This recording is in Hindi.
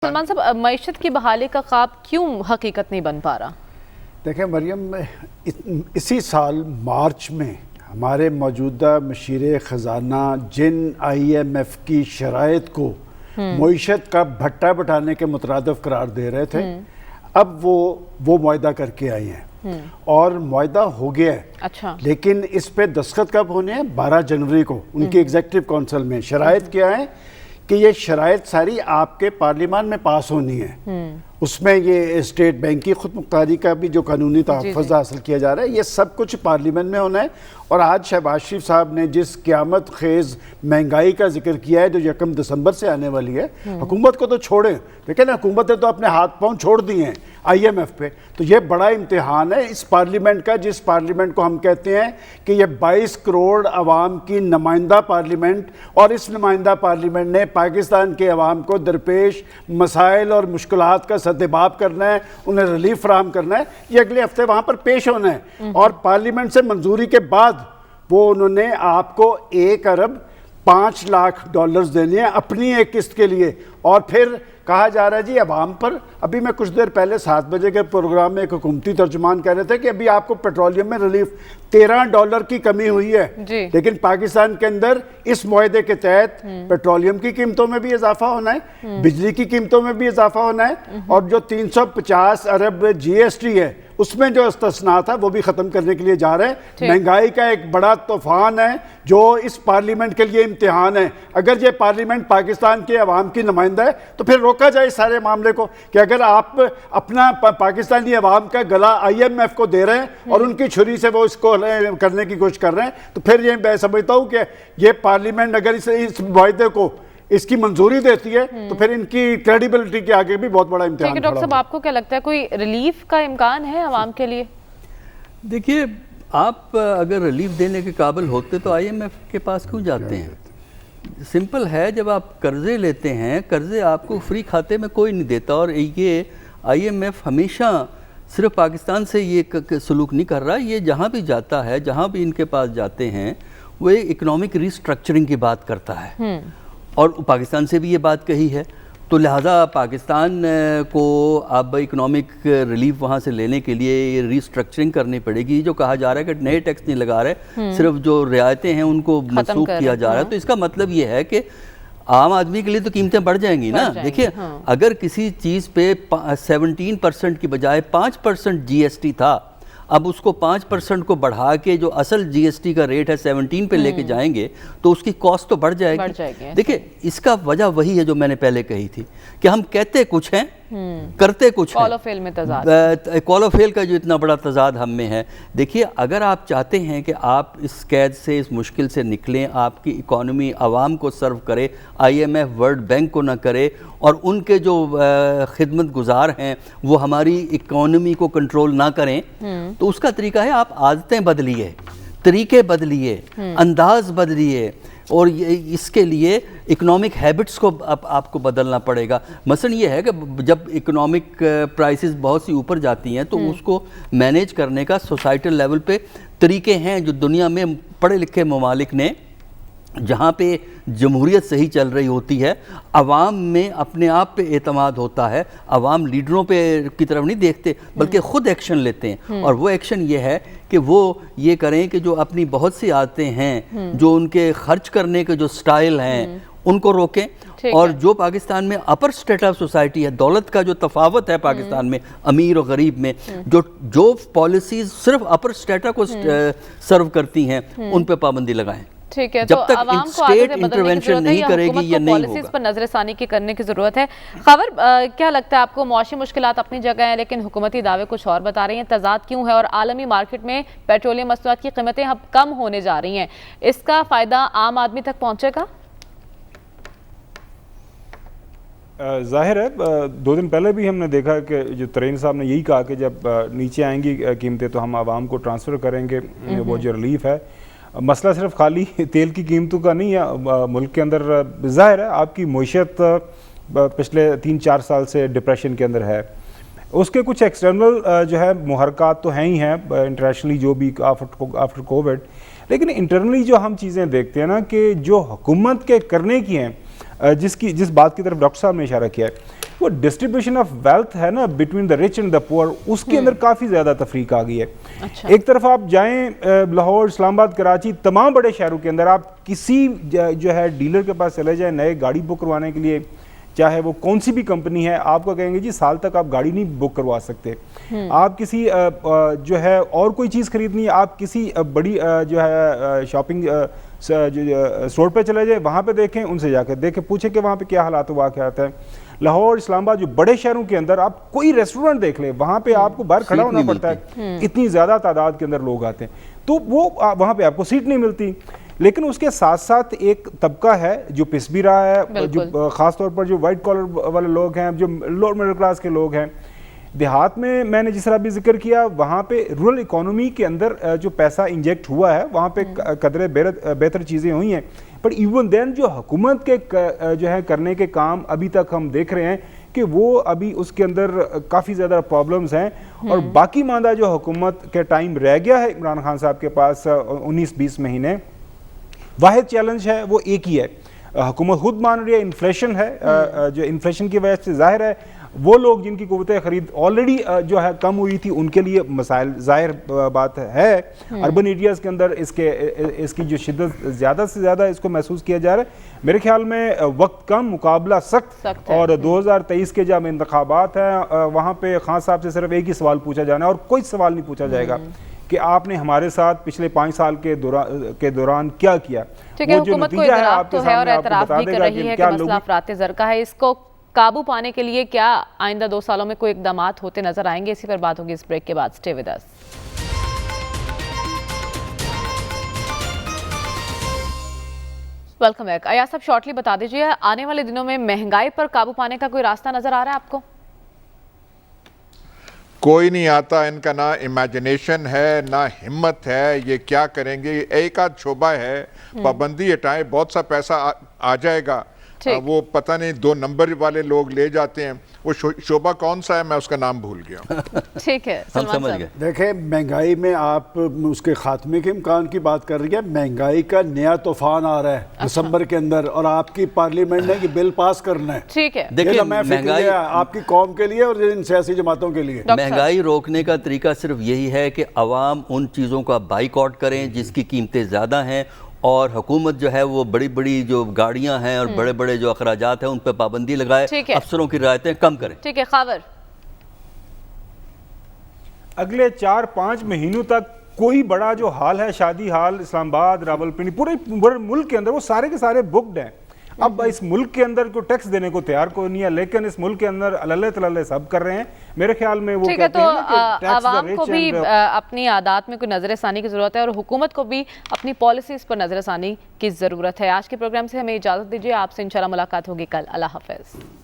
सलमान साहब, मईशत की बहाली का ख्वाब क्यों हकीकत नहीं बन पा रहा? देखें मरियम, इसी साल मार्च में हमारे मौजूदा मशीर ख़जाना जिन IMF की शराइत को मईशत का भट्टा बैठाने के मुतरादिफ करार दे रहे थे, अब वो मुआहदा करके आई हैं और मुआहदा हो गया है। अच्छा, लेकिन इस पे दस्तखत कब होने हैं? 12 जनवरी को उनकी एग्जीक्यूटिव काउंसिल में। शराइत क्या है कि ये शराइत सारी आपके पार्लियामान में पास होनी है। उसमें ये स्टेट बैंक की खुद मुख्तारी का भी जो कानूनी तहफ़्फ़ुज़ हासिल किया जा रहा है, ये सब कुछ पार्लियामेंट में होना है। और आज शहबाज शरीफ साहब ने जिस क़यामत खेज़ महंगाई का जिक्र किया है जो 1 दिसंबर से आने वाली है, हुकूमत को तो छोड़ें, लेकिन हुकूमत ने तो अपने हाथ पाँव छोड़ दिए हैं IMF पे। तो ये बड़ा इम्तिहान है इस पार्लियामेंट का, जिस पार्लियामेंट को हम कहते हैं कि ये 22 करोड़ अवाम की नुमाइंदा पार्लियामेंट, और इस नुमाइंदा पार्लियामेंट ने पाकिस्तान के अवाम को दरपेश मसाइल और मुश्किलात का सद्देबाब करना है, उन्हें रिलीफ फराहम करना है। ये अगले हफ्ते वहाँ पर पेश होना है और पार्लियामेंट से मंजूरी के बाद वो उन्होंने आपको 1 अरब 5 लाख डॉलर्स देने हैं अपनी एक किस्त के लिए। और फिर कहा जा रहा है जी अवाम पर, अभी मैं कुछ देर पहले 7 बजे के प्रोग्राम में एक हुकूमती तर्जुमान कह रहे थे कि अभी आपको पेट्रोलियम में रिलीफ $13 की कमी हुई है, लेकिन पाकिस्तान के अंदर इस मुआहदे के तहत पेट्रोलियम की कीमतों में भी इजाफा होना है, बिजली की कीमतों में भी इजाफा होना है, और जो 350 अरब GST है उसमें जो इस्तिस्ना था वो भी ख़त्म करने के लिए जा रहे हैं। महंगाई का एक बड़ा तूफान है जो इस पार्लियामेंट के लिए इम्तिहान है। अगर ये पार्लियामेंट पाकिस्तान के अवाम की नुमाइंदा है तो फिर रोका जाए इस सारे मामले को, कि अगर आप अपना पाकिस्तानी अवाम का गला IMF को दे रहे हैं और उनकी छुरी से वो इसको करने की कोशिश कर रहे हैं, तो फिर ये मैं समझता हूँ कि ये पार्लियामेंट अगर इस मुआहदे को इसकी मंजूरी देती है तो फिर इनकी क्रेडिबिलिटी के आगे भी बहुत बड़ा इम्तिहान। डॉक्टर साहब, आपको क्या लगता है कोई रिलीफ का इम्कान है आवाम के लिए? देखिए, आप अगर रिलीफ देने के काबिल होते तो IMF के पास क्यों जाते हैं? सिंपल है, जब आप कर्जे लेते हैं, कर्जे आपको फ्री खाते में कोई नहीं देता। और ये IMF हमेशा सिर्फ पाकिस्तान से ये सलूक नहीं कर रहा, ये जहाँ भी जाता है, जहाँ भी इनके पास जाते हैं, वो इकोनॉमिक रिस्ट्रक्चरिंग की बात करता है और पाकिस्तान से भी ये बात कही है। तो लिहाजा पाकिस्तान को अब इकोनॉमिक रिलीफ वहाँ से लेने के लिए रिस्ट्रक्चरिंग करनी पड़ेगी। जो कहा जा रहा है कि नए टैक्स नहीं लगा रहे, सिर्फ जो रियायतें हैं उनको मनसूख किया जा रहा है, तो इसका मतलब ये है कि आम आदमी के लिए तो कीमतें बढ़ जाएंगी ना। देखिए, अगर किसी चीज़ पे 17% की बजाय 5% GST था, अब उसको 5% को बढ़ा के जो असल GST का रेट है 17 पे लेके जाएंगे तो उसकी कॉस्ट तो बढ़ जाएगी। देखिए, इसका वजह वही है जो मैंने पहले कही थी कि हम कहते कुछ हैं, करते कुछ हैं। कॉलोफेल में तजाद, कॉलोफेल का जो इतना बड़ा तजाद हम में है। देखिए, अगर आप चाहते हैं कि आप इस कैद से, इस मुश्किल से निकलें, आपकी इकॉनमी आवाम को सर्व करे, IMF वर्ल्ड बैंक को ना करे, और उनके जो खिदमत गुजार हैं वो हमारी इकॉनमी को कंट्रोल ना करें, तो उसका तरीका है आप आदतें बदलिए, तरीके बदलिए, अंदाज बदलिए, और इसके लिए इकोनॉमिक हैबिट्स को आपको बदलना पड़ेगा। मसलन ये है कि जब इकोनॉमिक प्राइसेस बहुत सी ऊपर जाती हैं तो उसको मैनेज करने का सोसाइटल लेवल पे तरीके हैं जो दुनिया में पढ़े लिखे ममालिक ने, जहाँ पे जमहूरियत सही चल रही होती है, अवाम में अपने आप पे एतमाद होता है, अवाम लीडरों पे की तरफ नहीं देखते बल्कि ख़ुद एक्शन लेते हैं। और वो एक्शन ये है कि वो ये करें कि जो अपनी बहुत सी आदतें हैं, जो उनके खर्च करने के जो स्टाइल हैं, उनको रोकें। और जो पाकिस्तान में अपर स्टेट ऑफ सोसाइटी है, दौलत का जो तफावत है पाकिस्तान में अमीर और गरीब में, जो पॉलिसीज़ सिर्फ अपर स्टेटा को सर्व करती हैं, उन पर पाबंदी लगाएं। ठीक है, जब तो तक स्टेट इंटरवेंशन नहीं करेगी ये नहीं होगा। पर नजरसानी की करने की जरूरत है। खबर क्या लगता है आपको? मौसमी मुश्किलात अपनी जगह है, लेकिन हुकूमती दावे कुछ और बता रही हैं। तजाद क्यों है? और आलमी मार्केट में पेट्रोलियम मसनूआत की कीमतें अब कम होने जा रही हैं, इसका फायदा आम आदमी तक पहुंचेगा? जाहिर है, 2 दिन पहले भी हमने देखा कि जो तरीन साहब ने यही कहा कि जब नीचे आएंगी कीमतें तो हम आवाम को ट्रांसफ़र करेंगे। वो जो रिलीफ है, मसला सिर्फ खाली तेल की कीमतों का नहीं है। मुल्क के अंदर ज़ाहिर है आपकी मईशत पिछले 3-4 साल से डिप्रेशन के अंदर है, उसके कुछ एक्सटर्नल जो है मुहरकात तो हैं ही हैं इंटरनेशनली, जो भी आफ्टर कोविड, लेकिन इंटरनली जो हम चीज़ें देखते हैं ना कि जो हुकूमत के करने की हैं, जिस बात की तरफ डॉक्टर साहब ने इशारा किया है, वो डिस्ट्रीब्यूशन ऑफ वेल्थ है ना between the rich and the poor, उसके अंदर काफ़ी ज़्यादा तफरीक आ गई है। अच्छा। एक तरफ आप जाएं लाहौर, इस्लामाबाद, कराची, तमाम बड़े शहरों के अंदर आप किसी जो है डीलर के पास चले जाएं नए गाड़ी बुक करवाने के लिए, चाहे वो कौन सी भी कंपनी है, आपको कहेंगे जी साल तक आप गाड़ी नहीं बुक करवा सकते। आप किसी जो है और कोई चीज़ खरीदनी है, आप किसी बड़ी जो है शॉपिंग स्टोर पे चले जाए, वहाँ पे देखें, उनसे जाकर देखें, पूछें कि वहाँ पे क्या हालात हुआ क्या आता है। लाहौर, इस्लामाबाद जो बड़े शहरों के अंदर आप कोई रेस्टोरेंट देख लें, वहाँ पे आपको बाहर खड़ा होना पड़ता है, इतनी ज़्यादा तादाद के अंदर लोग आते हैं, तो वो वहाँ पे आपको सीट नहीं मिलती। लेकिन उसके साथ साथ एक तबका है जो पिस भी रहा है, जो ख़ास तौर पर जो वाइट कॉलर वाले लोग हैं, जो लोअर मिडिल क्लास के लोग हैं। देहात में मैंने जिस तरह भी जिक्र किया, वहाँ पे रूरल इकोनॉमी के अंदर जो पैसा इंजेक्ट हुआ है, वहाँ पे कदरे बेहतर चीज़ें हुई हैं, पर इवन देन जो हुकूमत के जो है करने के काम अभी तक हम देख रहे हैं कि वो अभी उसके अंदर काफ़ी ज़्यादा प्रॉब्लम्स हैं। और बाकी मांदा जो हुकूमत के टाइम रह गया है इमरान खान साहब के पास 19-20 महीने, वाहिद चैलेंज है वो एक ही है, हुकूमत खुद मान रही है इन्फ्लेशन है, जो इन्फ्लेशन की वजह से जाहिर है वो लोग जिनकी क़ुव्वत ख़रीद ऑलरेडी जो है कम हुई थी, उनके लिए मसाइल जाहिर बात है। अर्बन एरियाज़ के अंदर इसकी जो शिद्दत ज़्यादा से ज़्यादा इसको महसूस किया जा रहा है। मेरे ख्याल में वक्त कम, मुकाबला सख्त और 2023 के जब इंतखाबात हैं, वहाँ पे खान साहब से सिर्फ एक ही सवाल पूछा जाना है और कोई सवाल नहीं पूछा जाएगा कि आपने हमारे साथ पिछले 5 साल के दौरान क्या किया। ठीक है, हुकूमत को इतराफ़ तो है और एतराफ़ भी कर रही है कि मसला अफरात ज़र का है, इसको काबू पाने के लिए क्या आइंदा 2 सालों में कोई इक़दामात होते नजर आएंगे? इसी पर बात होगी इस ब्रेक के बाद। Stay with us. Welcome back. Ayaz साहब, शॉर्टली बता दीजिए, आने वाले दिनों में महंगाई पर काबू पाने का कोई रास्ता नजर आ रहा है आपको? कोई नहीं आता, इनका ना इमेजिनेशन है ना हिम्मत है, ये क्या करेंगे। एक आध शोबा है, पाबंदी हटाएं, बहुत सा पैसा आ जाएगा। वो पता नहीं 2 नंबर वाले लोग ले जाते हैं, वो शोबा कौन सा है, मैं उसका नाम भूल गया। ठीक है, हम समझ गए। देखें, महंगाई में आप उसके खात्मे के इम्कान की बात कर रही है। महंगाई का नया तूफान आ रहा है दिसंबर के अंदर, और आपकी पार्लियामेंट ने कि बिल पास करना है। ठीक है, देखिए, महंगाई आपकी कौम के लिए और इन सियासी जमातों के लिए। महंगाई रोकने का तरीका सिर्फ यही है कि अवाम उन चीज़ों का बाइकआउट करें जिसकी कीमतें ज़्यादा हैं, और हुकूमत जो है वो बड़ी बड़ी जो गाड़ियां हैं और बड़े बड़े जो अखराजात हैं उन पर पाबंदी लगाए, अफसरों की रियायतें कम करें। ठीक है खावर, अगले 4-5 महीनों तक कोई बड़ा जो हाल है, शादी हाल इस्लामाबाद, रावलपिंडी, पूरे मुल्क के अंदर वो सारे के सारे बुक्ड हैं। अब इस मुल्क के अंदर को टैक्स देने को तैयार कोई नहीं है, लेकिन इस मुल्क के अंदर अल्ले तल्ले सब कर रहे हैं। मेरे ख्याल में वो कहते हैं ना कि आवाम को भी अपनी आदात में कोई नजरसानी की जरूरत है और हुकूमत को भी अपनी पॉलिसीज पर नजरसानी की जरूरत है। आज के प्रोग्राम से हमें इजाजत दीजिए, आपसे इंशाल्लाह मुलाकात होगी कल। अल्लाह हाफिज।